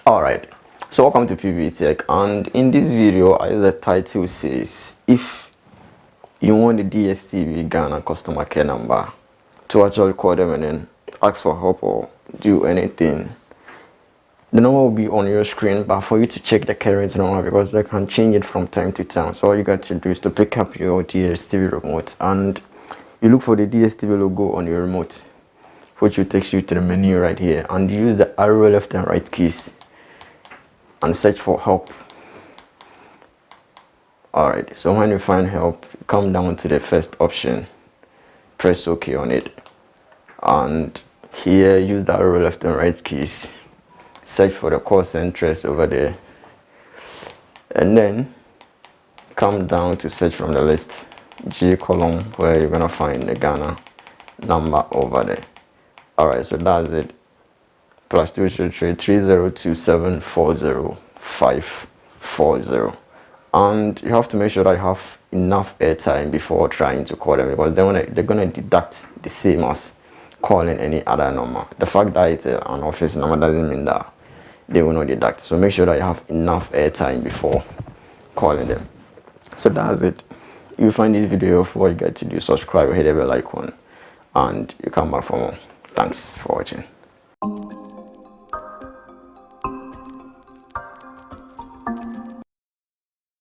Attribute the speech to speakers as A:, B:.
A: Alright, so welcome to Pbteck, and in this video, as the title says, if you want the DStv Ghana customer care number to actually call them and then ask for help or do anything, the number will be on your screen, but for you to check the current number, because they can change it from time to time, so all you got to do is to pick up your DStv remote and you look for the DStv logo on your remote, which will take you to the menu right here, and you use the arrow left and right keys and search for help. Alright, so when you find help, come down to the first option, press OK on it, and here use the arrow left and right keys, search for the call centers over there, and then come down to search from the list, G column, where you're gonna find the Ghana number over there. Alright, so that's it. +233 302740 and you have to make sure that you have enough airtime before trying to call them, because they're gonna deduct the same as calling any other number. The fact that it's an office number doesn't mean that they will not deduct, so make sure that you have enough airtime before calling them. So that's it. If you find this video helpful, what you got to do, subscribe, hit the bell icon, and you come back for more. Thanks for watching.